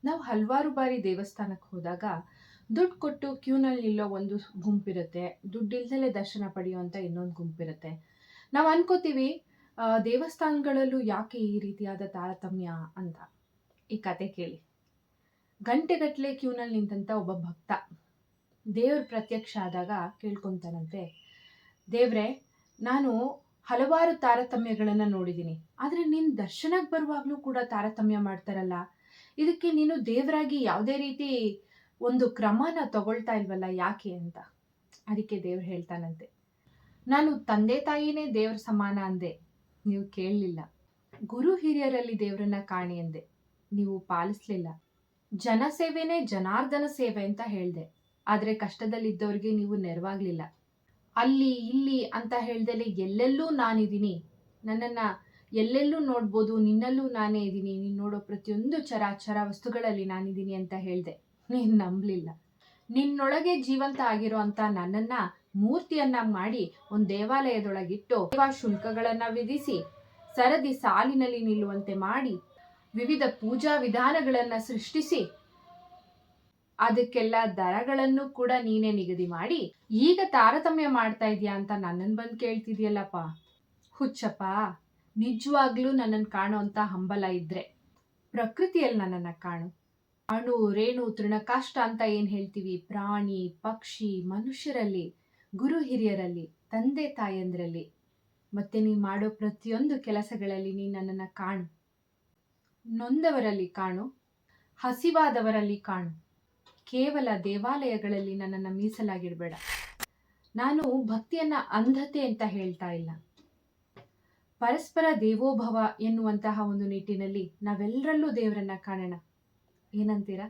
ನಾವು ಹಲವಾರು ಬಾರಿ ದೇವಸ್ಥಾನಕ್ಕೆ ಹೋದಾಗ ದುಡ್ಡು ಕೊಟ್ಟು ಕ್ಯೂನಲ್ಲಿ ನಿಲ್ಲೋ ಒಂದು ಗುಂಪಿರುತ್ತೆ, ದುಡ್ಡಿಲ್ದಲೇ ದರ್ಶನ ಪಡೆಯುವಂಥ ಇನ್ನೊಂದು ಗುಂಪಿರುತ್ತೆ. ನಾವು ಅನ್ಕೋತೀವಿ ದೇವಸ್ಥಾನಗಳಲ್ಲೂ ಯಾಕೆ ಈ ರೀತಿಯಾದ ತಾರತಮ್ಯ ಅಂತ. ಈ ಕತೆ ಕೇಳಿ. ಗಂಟೆಗಟ್ಟಲೆ ಕ್ಯೂನಲ್ಲಿ ನಿಂತಂಥ ಒಬ್ಬ ಭಕ್ತ ದೇವ್ರ ಪ್ರತ್ಯಕ್ಷ ಆದಾಗ ಕೇಳ್ಕೊಂತಾನಂತೆ, ದೇವ್ರೆ, ನಾನು ಹಲವಾರು ತಾರತಮ್ಯಗಳನ್ನು ನೋಡಿದ್ದೀನಿ, ಆದರೆ ನಿನ್ನ ದರ್ಶನಕ್ಕೆ ಬರುವಾಗಲೂ ಕೂಡ ತಾರತಮ್ಯ ಮಾಡ್ತಾರಲ್ಲ, ಇದಕ್ಕೆ ನೀನು ದೇವರಾಗಿ ಯಾವುದೇ ರೀತಿ ಒಂದು ಕ್ರಮನ ತಗೊಳ್ತಾ ಇಲ್ವಲ್ಲ, ಯಾಕೆ ಅಂತ. ಅದಕ್ಕೆ ದೇವ್ರು ಹೇಳ್ತಾನಂತೆ, ನಾನು ತಂದೆ ತಾಯಿನೇ ದೇವ್ರ ಸಮಾನ ಅಂದೆ, ನೀವು ಕೇಳಲಿಲ್ಲ. ಗುರು ಹಿರಿಯರಲ್ಲಿ ದೇವರನ್ನ ಕಾಣಿ ಅಂದೆ, ನೀವು ಪಾಲಿಸ್ಲಿಲ್ಲ. ಜನಸೇವೆನೇ ಜನಾರ್ದನ ಸೇವೆ ಅಂತ ಹೇಳ್ದೆ, ಆದರೆ ಕಷ್ಟದಲ್ಲಿದ್ದವ್ರಿಗೆ ನೀವು ನೆರವಾಗ್ಲಿಲ್ಲ. ಅಲ್ಲಿ ಇಲ್ಲಿ ಅಂತ ಹೇಳ್ದಲೆ ಎಲ್ಲೆಲ್ಲೂ ನಾನಿದ್ದೀನಿ, ನನ್ನನ್ನು ಎಲ್ಲೆಲ್ಲೂ ನೋಡ್ಬೋದು, ನಿನ್ನಲ್ಲೂ ನಾನೇ ಇದ್ದೀನಿ, ನೀನು ನೋಡೋ ಪ್ರತಿಯೊಂದು ಚರಾಚರ ವಸ್ತುಗಳಲ್ಲಿ ನಾನಿದ್ದೀನಿ ಅಂತ ಹೇಳ್ದೆ, ನೀನು ನಂಬಲಿಲ್ಲ. ನಿನ್ನೊಳಗೆ ಜೀವಂತ ಆಗಿರೋ ಅಂತ ನನ್ನನ್ನು ಮೂರ್ತಿಯನ್ನಾಗಿ ಮಾಡಿ ಒಂದು ದೇವಾಲಯದೊಳಗಿಟ್ಟು ಸೇವಾ ಶುಲ್ಕಗಳನ್ನು ವಿಧಿಸಿ ಸರದಿ ಸಾಲಿನಲ್ಲಿ ನಿಲ್ಲುವಂತೆ ಮಾಡಿ ವಿವಿಧ ಪೂಜಾ ವಿಧಾನಗಳನ್ನು ಸೃಷ್ಟಿಸಿ ಅದಕ್ಕೆಲ್ಲ ದರಗಳನ್ನು ಕೂಡ ನೀನೇ ನಿಗದಿ ಮಾಡಿ ಈಗ ತಾರತಮ್ಯ ಮಾಡ್ತಾ ಇದೀಯಾ ಅಂತ ನನ್ನನ್ನು ಬಂದು ಕೇಳ್ತಿದ್ಯಲ್ಲಪ್ಪ. ಹುಚ್ಚಪ್ಪ, ನಿಜವಾಗ್ಲೂ ನನ್ನನ್ನು ಕಾಣೋ ಅಂತ ಹಂಬಲ ಇದ್ರೆ ಪ್ರಕೃತಿಯಲ್ಲಿ ನನ್ನನ್ನು ಕಾಣು. ಅಣು ರೇಣು ತೃಣಕಾಷ್ಟ ಅಂತ ಏನು ಹೇಳ್ತೀವಿ, ಪ್ರಾಣಿ ಪಕ್ಷಿ ಮನುಷ್ಯರಲ್ಲಿ, ಗುರು ಹಿರಿಯರಲ್ಲಿ, ತಂದೆ ತಾಯಂದ್ರಲ್ಲಿ, ಮತ್ತೆ ನೀ ಮಾಡೋ ಪ್ರತಿಯೊಂದು ಕೆಲಸಗಳಲ್ಲಿ ನೀ ನನ್ನನ್ನು ಕಾಣು. ನೊಂದವರಲ್ಲಿ ಕಾಣು, ಹಸಿವಾದವರಲ್ಲಿ ಕಾಣು. ಕೇವಲ ದೇವಾಲಯಗಳಲ್ಲಿ ನನ್ನನ್ನು ಮೀಸಲಾಗಿಡಬೇಡ. ನಾನು ಭಕ್ತಿಯನ್ನ ಅಂಧತೆ ಅಂತ ಹೇಳ್ತಾ ಇಲ್ಲ. ಪರಸ್ಪರ ದೇವೋಭವ ಎನ್ನುವಂತಹ ಒಂದು ನಿಟ್ಟಿನಲ್ಲಿ ನಾವೆಲ್ಲರಲ್ಲೂ ದೇವರನ್ನ ಕಾಣೋಣ. ಏನಂತೀರಾ?